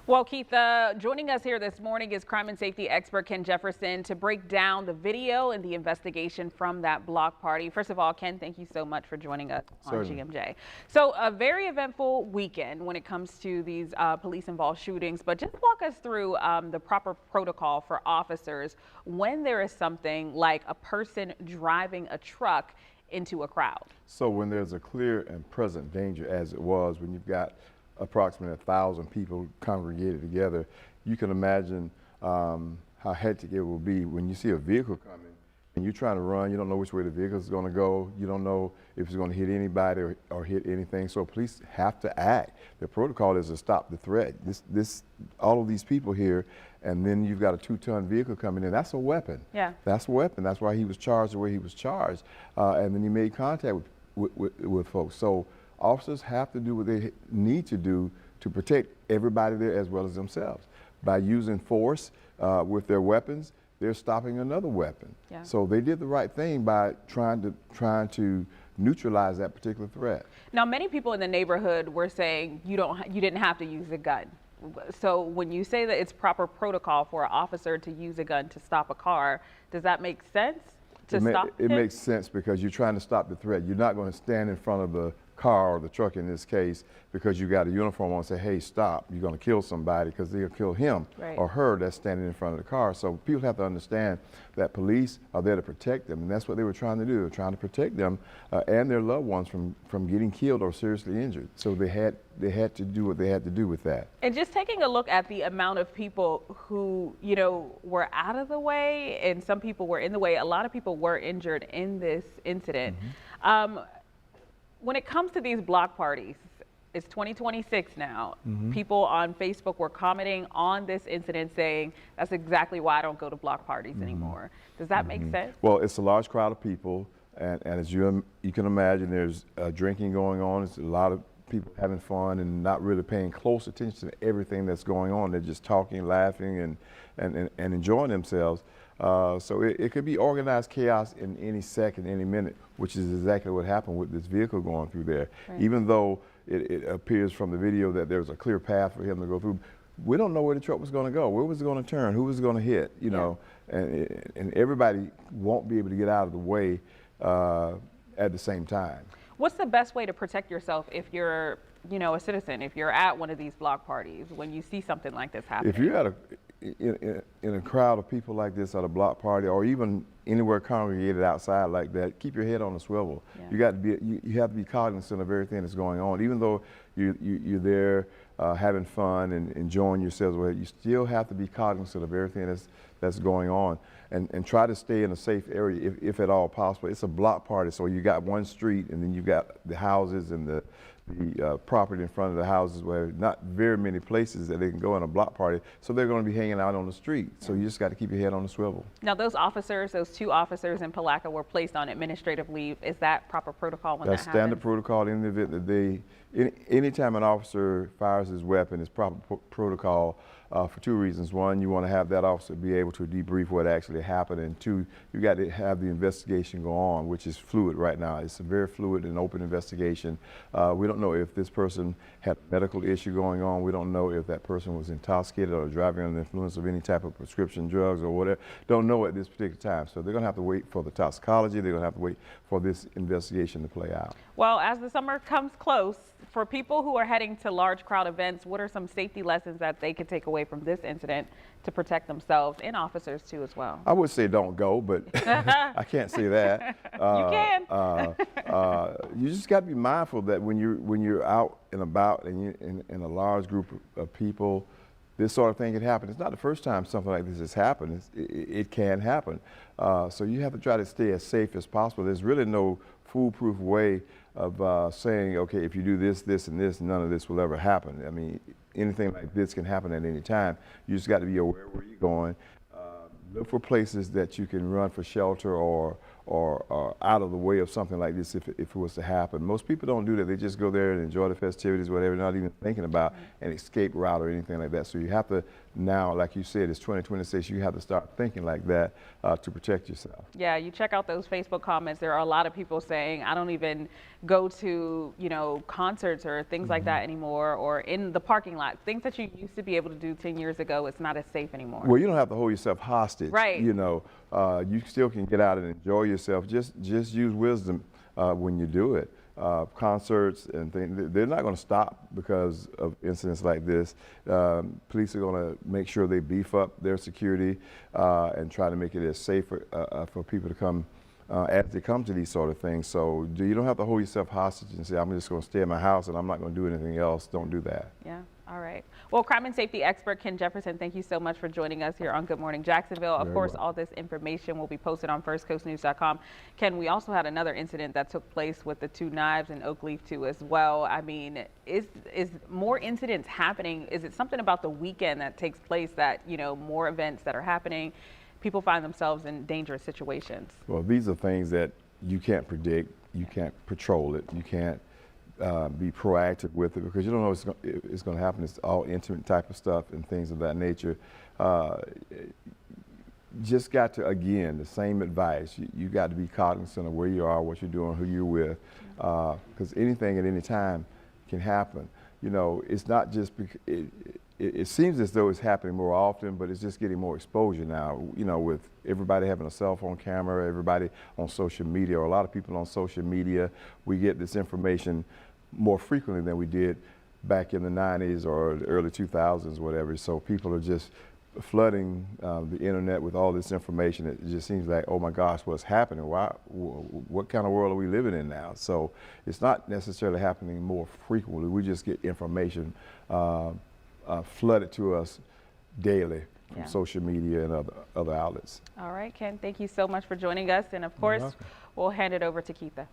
Well, Keith, joining us here this morning is crime and safety expert Ken Jefferson to break down the video and the investigation from that block party. First of all, Ken, thank you so much for joining us on GMJ. So a very eventful weekend when it comes to these police-involved shootings, but just walk us through the proper protocol for officers when there is something like a person driving a truck into a crowd. So when there's a clear and present danger, as it was when you've got approximately 1,000 people congregated together, you can imagine how hectic it will be when you see a vehicle coming and you're trying to run. You don't know which way the vehicle is going to go. You don't know if it's going to hit anybody or hit anything. So police have to act. The protocol is to stop the threat. All of these people here, and then you've got a 2-ton vehicle coming in. That's a weapon. Yeah. That's a weapon. That's why he was charged the way he was charged. And then he made contact with folks. So officers have to do what they need to do to protect everybody there as well as themselves. By using force with their weapons, they're stopping another weapon. Yeah. So they did the right thing by trying to neutralize that particular threat. Now, many people in the neighborhood were saying you didn't have to use a gun. So when you say that it's proper protocol for an officer to use a gun to stop a car, does that make sense? It makes sense because you're trying to stop the threat. You're not going to stand in front of the car or the truck in this case because you got a uniform on and say, hey, stop, you're going to kill somebody, because they'll kill him or her that's standing in front of the car. So people have to understand that police are there to protect them, and that's what they were trying to do. They were trying to protect them and their loved ones from getting killed or seriously injured. So they had to do what they had to do with that. And just taking a look at the amount of people who, were out of the way, and some people were in the way. A lot of people were injured in this incident. Mm-hmm. When it comes to these block parties, it's 2026 now. Mm-hmm. People on Facebook were commenting on this incident saying, that's exactly why I don't go to block parties anymore. Does that make sense? Well, it's a large crowd of people, and as you can imagine, there's drinking going on. It's a lot of people having fun and not really paying close attention to everything that's going on. They're just talking, laughing, and enjoying themselves. So it could be organized chaos in any second, any minute, which is exactly what happened with this vehicle going through there. Right. Even though it appears from the video that there's a clear path for him to go through, we don't know where the truck was going to go, where was it going to turn, who was it going to hit, know, and everybody won't be able to get out of the way at the same time. What's the best way to protect yourself if you're, a citizen, if you're at one of these block parties, when you see something like this happening? If you're at in a crowd of people like this at a block party, or even anywhere congregated outside like that, keep your head on a swivel. Yeah. You have to be cognizant of everything that's going on. Even though you're there having fun and enjoying yourselves, you still have to be cognizant of everything that's going on, and try to stay in a safe area if at all possible. It's a block party, so you got one street, and then you've got the houses and the property in front of the houses, where not very many places that they can go in a block party, so they're going to be hanging out on the street. So you just got to keep your head on the swivel. Now, those 2 officers in Palatka were placed on administrative leave. Is that proper protocol when that happens? That's standard protocol in the event that anytime an officer fires his weapon, it's proper protocol for 2 reasons. One, you want to have that officer be able to debrief what actually happened, and 2, you got to have the investigation go on, which is fluid right now. It's a very fluid and open investigation. We don't know if this person had a medical issue going on. We don't know if that person was intoxicated or driving under the influence of any type of prescription drugs or whatever. Don't know at this particular time. So they're going to have to wait for the toxicology. They're going to have to wait for this investigation to play out. Well, as the summer comes close, for people who are heading to large crowd events, what are some safety lessons that they could take away from this incident to protect themselves and officers too as well? I would say don't go, but I can't say that. You can. You just got to be mindful that when you're out and about and you're in a large group of people, this sort of thing can happen. It's not the first time something like this has happened. It can happen. So you have to try to stay as safe as possible. There's really no foolproof way of saying, okay, if you do this, this, and this, none of this will ever happen. I mean, anything like this can happen at any time. You just got to be aware where you're going. Look for places that you can run for shelter or or out of the way of something like this if it was to happen. Most people don't do that. They just go there and enjoy the festivities, whatever, not even thinking about an escape route or anything like that. So you have to now, like you said, it's 2026, you have to start thinking like that to protect yourself. Yeah, you check out those Facebook comments. There are a lot of people saying, I don't even go to, you know, concerts or things like that anymore, or in the parking lot. Things that you used to be able to do 10 years ago, it's not as safe anymore. Well, you don't have to hold yourself hostage. Right. You know, you still can get out and enjoy yourself. Just use wisdom when you do it. Concerts and things, they're not going to stop because of incidents like this. Police are going to make sure they beef up their security and try to make it as safe for people to come as they come to these sort of things. So you don't have to hold yourself hostage and say, I'm just going to stay in my house and I'm not going to do anything else. Don't do that. Yeah. All right. Well, crime and safety expert Ken Jefferson, thank you so much for joining us here on Good Morning Jacksonville. Of course, all this information will be posted on firstcoastnews.com. Ken, we also had another incident that took place with the 2 knives in Oakleaf too as well. I mean, is more incidents happening? Is it something about the weekend that takes place that, you know, more events that are happening, people find themselves in dangerous situations? Well, these are things that you can't predict. You can't patrol it. You can't be proactive with it because you don't know it's going to happen. It's all intimate type of stuff and things of that nature. Just got to, again, the same advice. You got to be cognizant of where you are, what you're doing, who you're with, because anything at any time can happen. You know, it's not just it seems as though it's happening more often, but it's just getting more exposure now. You know, with everybody having a cell phone camera, everybody on social media, or a lot of people on social media, we get this information more frequently than we did back in the 90s or the early 2000s, whatever. So people are just flooding the internet with all this information. It just seems like, oh my gosh, what's happening? What kind of world are we living in now? So it's not necessarily happening more frequently. We just get information flooded to us daily from social media and other outlets. All right, Ken, thank you so much for joining us. And of course, we'll hand it over to Keitha.